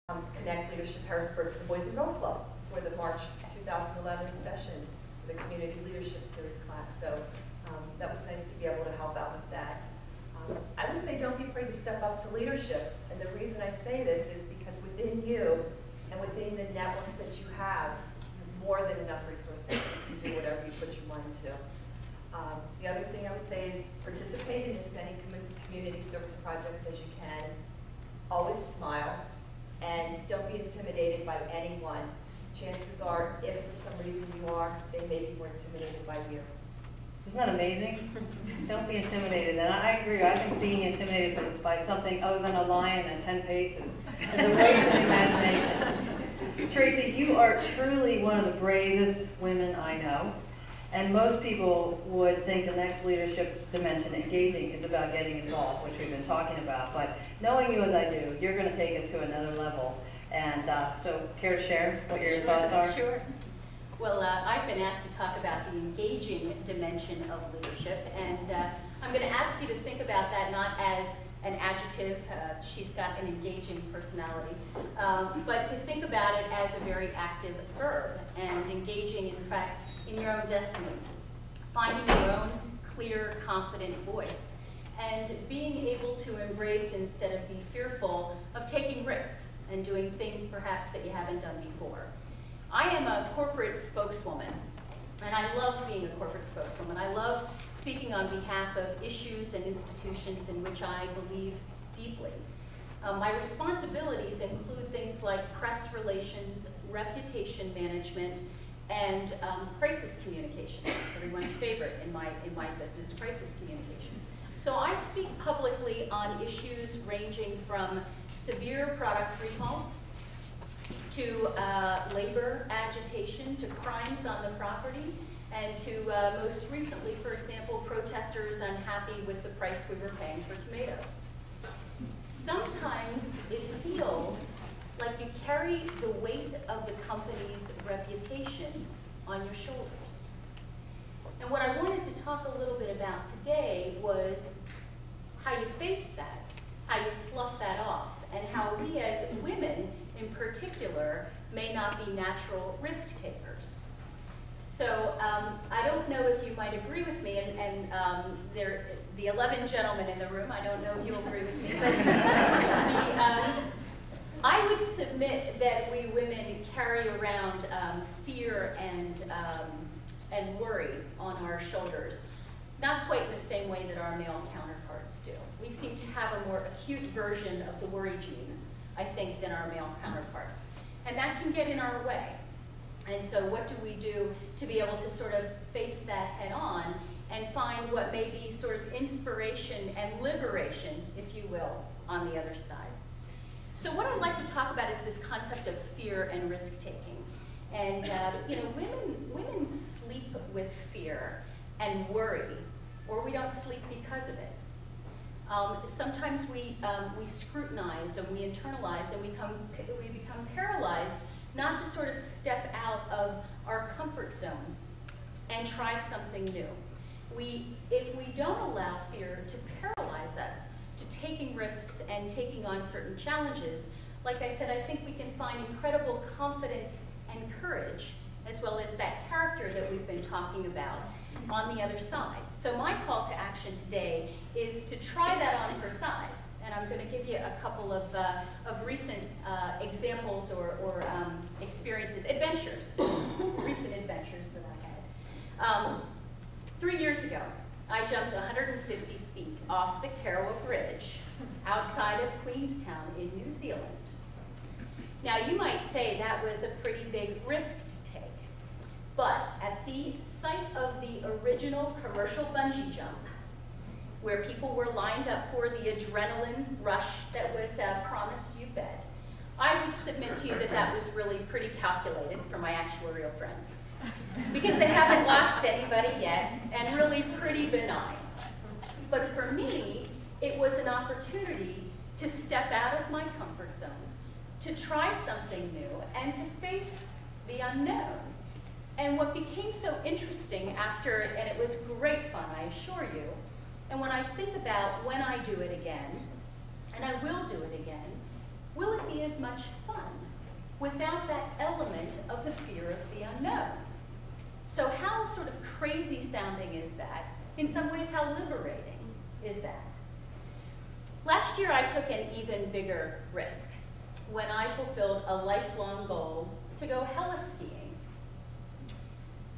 Connect Leadership Harrisburg to the Boys and Girls Club for the March 2011 session for the Community Leadership Series class. So that was nice to be able to help out with that. I would say don't be afraid to step up to leadership. And the reason I say this is because within you and within the networks that you have more than enough resources to do whatever you put your mind to. The other thing I would say is participate in as many community service projects as you can. Always smile. And don't be intimidated by anyone. Chances are, if for some reason you are, they may be more intimidated by you. Isn't that amazing? Don't be intimidated. And I agree. I think being intimidated by something other than a lion at 10 paces is a waste of imagination. Tracy, you are truly one of the bravest women I know. And most people would think the next leadership dimension, engaging, is about getting involved, which we've been talking about. But knowing you as I do, you're going to take us to another level. And so, care to share what your thoughts are? Sure. Well, I've been asked to talk about the engaging dimension of leadership. And I'm going to ask you to think about that not as an adjective, she's got an engaging personality, but to think about it as a very active verb, and engaging, in fact, in your own destiny, finding your own clear, confident voice, and being able to embrace instead of be fearful of taking risks and doing things perhaps that you haven't done before. I am a corporate spokeswoman, and I love being a corporate spokeswoman. I love speaking on behalf of issues and institutions in which I believe deeply. My responsibilities include things like press relations, reputation management, and crisis communications, everyone's favorite in my business, crisis communications. So I speak publicly on issues ranging from severe product recalls to labor agitation, to crimes on the property, and to most recently, for example, protesters unhappy with the price we were paying for tomatoes. Sometimes it feels like you carry the weight of the company's reputation on your shoulders. And what I wanted to talk a little bit about today was how you face that, how you slough that off, and how we as women in particular may not be natural risk takers. So I don't know if you might agree with me, and the 11 gentlemen in the room, I don't know if you'll agree with me, but I would submit that we women carry around fear and worry on our shoulders, not quite in the same way that our male counterparts do. We seem to have a more acute version of the worry gene, I think, than our male counterparts. And that can get in our way. And so what do we do to be able to sort of face that head on and find what may be sort of inspiration and liberation, if you will, on the other side? So what I'd like to talk about is this concept of fear and risk-taking. And you know, women sleep with fear and worry, or we don't sleep because of it. Sometimes we scrutinize and we internalize and we become paralyzed not to sort of step out of our comfort zone and try something new. If we don't allow fear to paralyze us to taking risks and taking on certain challenges, like I said, I think we can find incredible confidence and courage, as well as that character that we've been talking about on the other side. So my call to action today is to try that on for size. And I'm going to give you a couple of recent examples or experiences, adventures, recent adventures that I had. 3 years ago, I jumped 150 feet off the Karawa Bridge outside of Queenstown in New Zealand. Now, you might say that was a pretty big risk to take, but at the site of the original commercial bungee jump, where people were lined up for the adrenaline rush that was promised, you bet, I would submit to you that that was really pretty calculated for my actuarial friends, because they haven't lost anybody yet, and really pretty benign. But for me, it was an opportunity to step out of my comfort zone, to try something new, and to face the unknown. And what became so interesting after, and it was great fun, I assure you, and when I think about when I do it again, and I will do it again, will it be as much fun? without that element of the fear of the unknown. So how sort of crazy sounding is that? In some ways, how liberating is that? Last year, I took an even bigger risk when I fulfilled a lifelong goal to go heli skiing.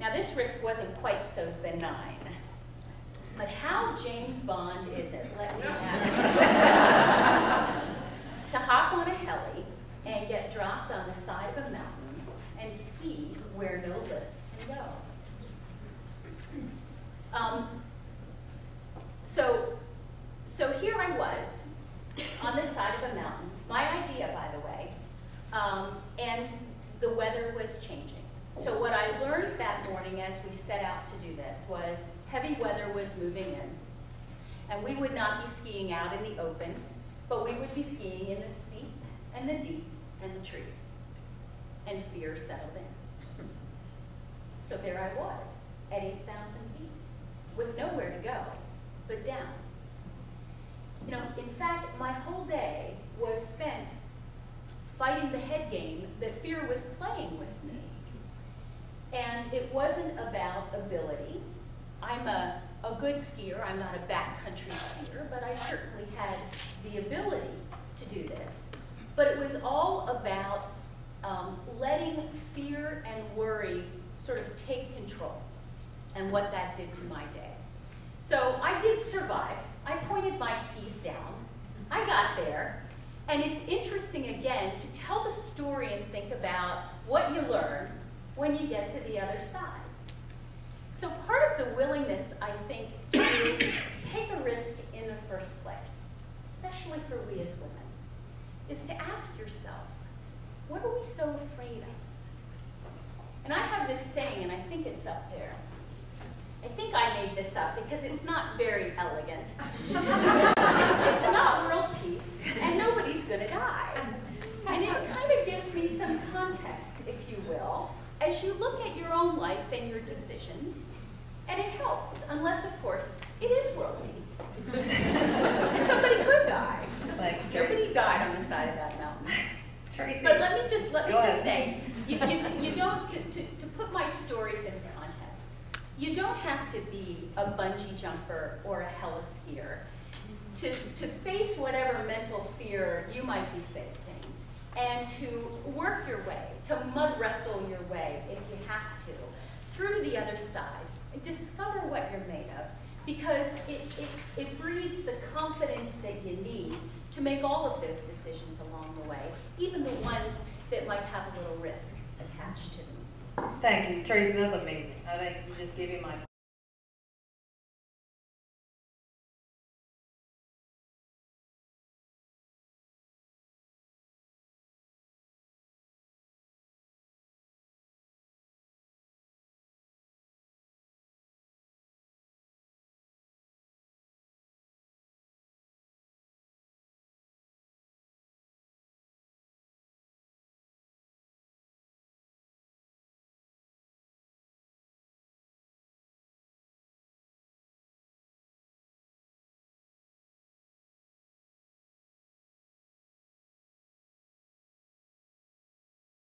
Now, this risk wasn't quite so benign. But how James Bond is it, let me ask you, to hop on a heli and get dropped on the side of a mountain and ski where no lifts can go? So here I was on the side of a mountain, my idea, by the way, and the weather was changing. So what I learned that morning as we set out to do this was heavy weather was moving in, and we would not be skiing out in the open, but we would be skiing in the steep and the deep and the trees. And fear settled in. So there I was at 8,000 feet with nowhere to go but down. You know, in fact, my whole day was spent fighting the head game that fear was playing with me. And it wasn't about ability. I'm a good skier. I'm not a backcountry skier, but I certainly had the ability to do this. But it was all about letting fear and worry sort of take control and what that did to my day. So I did survive. I pointed my skis down. I got there. And it's interesting, again, to tell the story and think about what you learn when you get to the other side. So part of the willingness, I think, to take a risk in the first place, especially for we as women, is to ask yourself, what are we so afraid of? And I have this saying, and I think it's up there. I think I made this up because it's not very elegant. It's not world peace, and nobody's going to die. And it kind of gives me some context, if you will, as you look at your own life and your decisions, and it helps, unless, of course, it is world peace. And somebody could die. Thanks, Nobody died on the side of that mountain. Tracy. But let me just say, you don't, to put my stories into context, you don't have to be a bungee jumper or a heli skier to face whatever mental fear you might be facing, and to work your way, to mud wrestle your way, if you have to, through to the other side, and discover what you're made of, because it breeds the confidence that you need to make all of those decisions along the way, even the ones that might have a little risk attached to them. Thank you, Tracy, that's amazing. I think you just gave me my